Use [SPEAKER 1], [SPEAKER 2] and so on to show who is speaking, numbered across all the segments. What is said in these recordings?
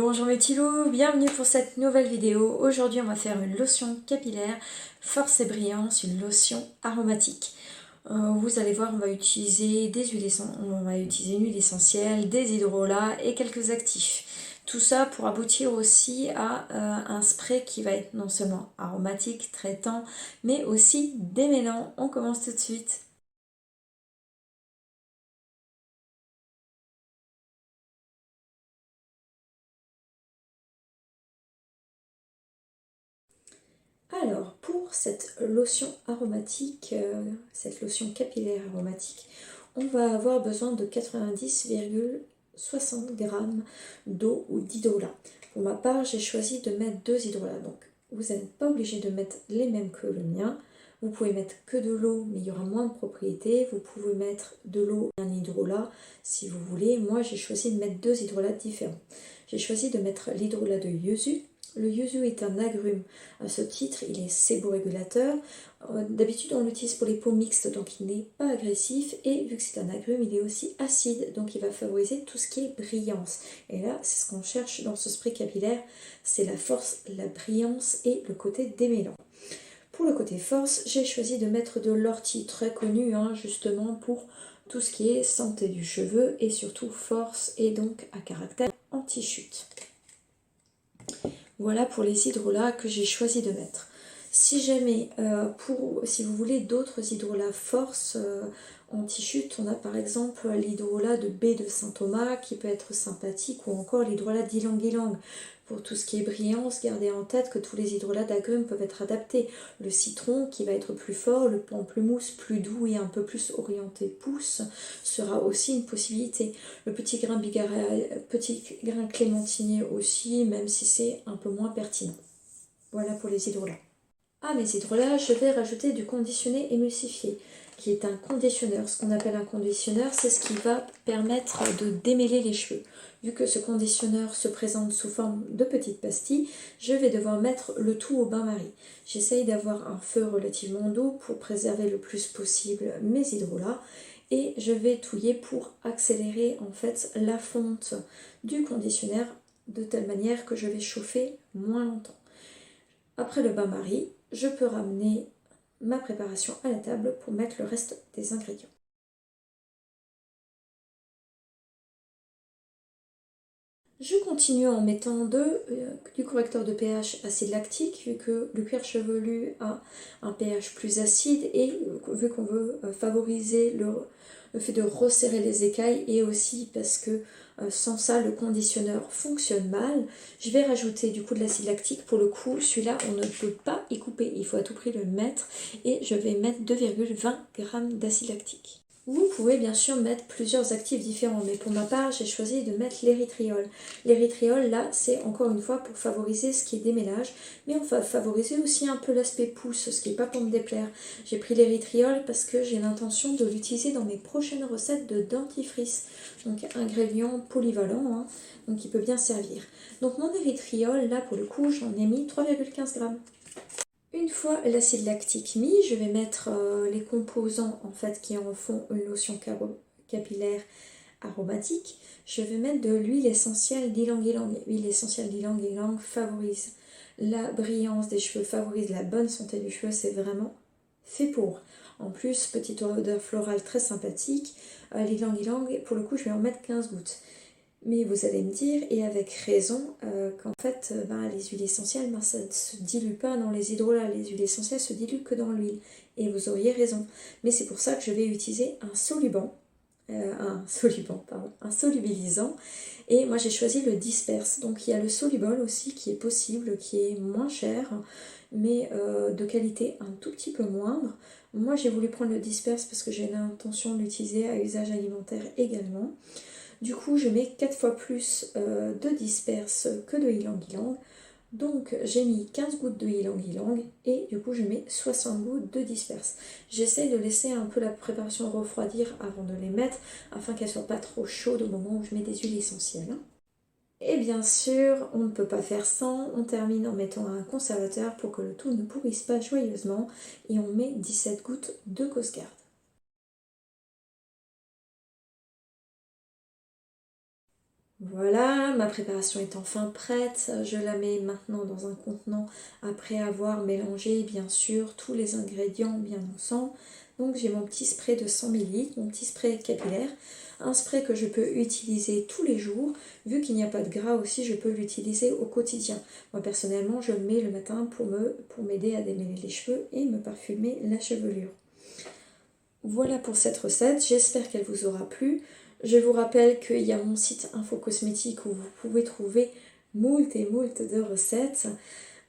[SPEAKER 1] Bonjour mes petits loups, bienvenue pour cette nouvelle vidéo. Aujourd'hui on va faire une lotion capillaire Force et Brillance, une lotion aromatique. Vous allez voir, on va utiliser une huile essentielle, des hydrolats et quelques actifs. Tout ça pour aboutir aussi à un spray qui va être non seulement aromatique, traitant, mais aussi démêlant. On commence tout de suite. Alors, pour cette lotion aromatique, cette lotion capillaire aromatique, on va avoir besoin de 90,60 g d'eau ou d'hydrolat. Pour ma part, j'ai choisi de mettre 2 hydrolats. Donc, vous n'êtes pas obligé de mettre les mêmes que le mien. Vous pouvez mettre que de l'eau, mais il y aura moins de propriétés. Vous pouvez mettre de l'eau et un hydrolat si vous voulez. Moi, j'ai choisi de mettre 2 hydrolats différents. J'ai choisi de mettre l'hydrolat de yuzu. Le yuzu est un agrume. À ce titre, il est séborégulateur. D'habitude, on l'utilise pour les peaux mixtes, donc il n'est pas agressif. Et vu que c'est un agrume, il est aussi acide, donc il va favoriser tout ce qui est brillance. Et là, c'est ce qu'on cherche dans ce spray capillaire, c'est la force, la brillance et le côté démêlant. Pour le côté force, j'ai choisi de mettre de l'ortie, très connu justement pour tout ce qui est santé du cheveu et surtout force et donc à caractère anti-chute. Voilà pour les hydrolats que j'ai choisi de mettre. Si jamais, si vous voulez d'autres hydrolats force anti-chute, on a par exemple l'hydrolat de baie de Saint-Thomas qui peut être sympathique, ou encore l'hydrolat d'ylang-ylang. Pour tout ce qui est brillance, gardez en tête que tous les hydrolats d'agrumes peuvent être adaptés. Le citron qui va être plus fort, le pamplemousse plus doux et un peu plus orienté pousse sera aussi une possibilité. Le petit grain clémentinier aussi, même si c'est un peu moins pertinent. Voilà pour les hydrolats. À mes hydrolats, je vais rajouter du conditionné émulsifié, qui est un conditionneur. Ce qu'on appelle un conditionneur, c'est ce qui va permettre de démêler les cheveux. Vu que ce conditionneur se présente sous forme de petites pastilles, je vais devoir mettre le tout au bain-marie. J'essaye d'avoir un feu relativement doux pour préserver le plus possible mes hydrolats. Et je vais touiller pour accélérer en fait la fonte du conditionnaire de telle manière que je vais chauffer moins longtemps. Après le bain-marie, je peux ramener ma préparation à la table pour mettre le reste des ingrédients. Je continue en mettant du correcteur de pH acide lactique, vu que le cuir chevelu a un pH plus acide et vu qu'on veut favoriser le fait de resserrer les écailles, et aussi parce que sans ça le conditionneur fonctionne mal. Je vais rajouter du coup de l'acide lactique. Pour le coup, celui-là on ne peut pas y couper, il faut à tout prix le mettre, et je vais mettre 2,20 g d'acide lactique. Vous pouvez bien sûr mettre plusieurs actifs différents, mais pour ma part, j'ai choisi de mettre l'érythréol. L'érythréol, là, c'est encore une fois pour favoriser ce qui est démêlage, mais on va favoriser aussi un peu l'aspect pousse, ce qui n'est pas pour me déplaire. J'ai pris l'érythréol parce que j'ai l'intention de l'utiliser dans mes prochaines recettes de dentifrice. Donc, ingrédient polyvalent, donc il peut bien servir. Donc, mon érythréol, là, pour le coup, j'en ai mis 3,15 g. Une fois l'acide lactique mis, je vais mettre les composants en fait qui en font une lotion capillaire aromatique. Je vais mettre de l'huile essentielle d'ylang-ylang. L'huile essentielle d'ylang-ylang favorise la brillance des cheveux, favorise la bonne santé du cheveu, c'est vraiment fait pour. En plus, petite odeur florale très sympathique. L'ylang-ylang, pour le coup, je vais en mettre 15 gouttes. Mais vous allez me dire, et avec raison, qu'en fait, les huiles essentielles, ça ne se dilue pas dans les hydrolats. Les huiles essentielles se diluent que dans l'huile. Et vous auriez raison. Mais c'est pour ça que je vais utiliser un un solubilisant. Et moi, j'ai choisi le disperse. Donc, il y a le solubol aussi qui est possible, qui est moins cher, mais de qualité un tout petit peu moindre. Moi, j'ai voulu prendre le disperse parce que j'ai l'intention de l'utiliser à usage alimentaire également. Du coup, je mets 4 fois plus de disperse que de ylang-ylang. Donc, j'ai mis 15 gouttes de ylang-ylang et du coup, je mets 60 gouttes de disperse. J'essaie de laisser un peu la préparation refroidir avant de les mettre, afin qu'elle ne soit pas trop chaude au moment où je mets des huiles essentielles. Et bien sûr, on ne peut pas faire sans, on termine en mettant un conservateur pour que le tout ne pourrisse pas joyeusement, et on met 17 gouttes de Cosgarde. Voilà, ma préparation est enfin prête. Je la mets maintenant dans un contenant après avoir mélangé bien sûr tous les ingrédients bien ensemble. Donc j'ai mon petit spray de 100 ml, mon petit spray capillaire, un spray que je peux utiliser tous les jours. Vu qu'il n'y a pas de gras aussi, je peux l'utiliser au quotidien. Moi personnellement, je le mets le matin pour m'aider à démêler les cheveux et me parfumer la chevelure. Voilà pour cette recette, j'espère qu'elle vous aura plu. Je vous rappelle qu'il y a mon site Info Cosmétique où vous pouvez trouver moult et moult de recettes.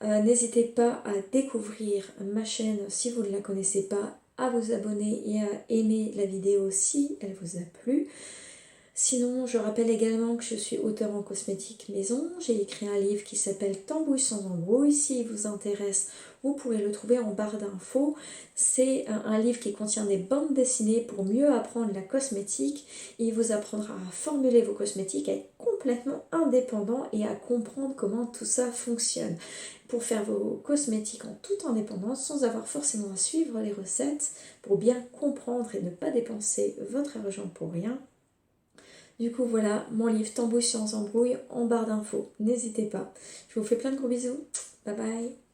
[SPEAKER 1] N'hésitez pas à découvrir ma chaîne si vous ne la connaissez pas, à vous abonner et à aimer la vidéo si elle vous a plu. Sinon, je rappelle également que je suis auteure en cosmétique maison. J'ai écrit un livre qui s'appelle Tambouille sans embrouille. S'il vous intéresse, vous pouvez le trouver en barre d'infos. C'est un livre qui contient des bandes dessinées pour mieux apprendre la cosmétique. Il vous apprendra à formuler vos cosmétiques, à être complètement indépendant et à comprendre comment tout ça fonctionne. Pour faire vos cosmétiques en toute indépendance, sans avoir forcément à suivre les recettes, pour bien comprendre et ne pas dépenser votre argent pour rien. Du coup, voilà, mon livre Tambouille sans embrouille en barre d'infos. N'hésitez pas. Je vous fais plein de gros bisous. Bye bye.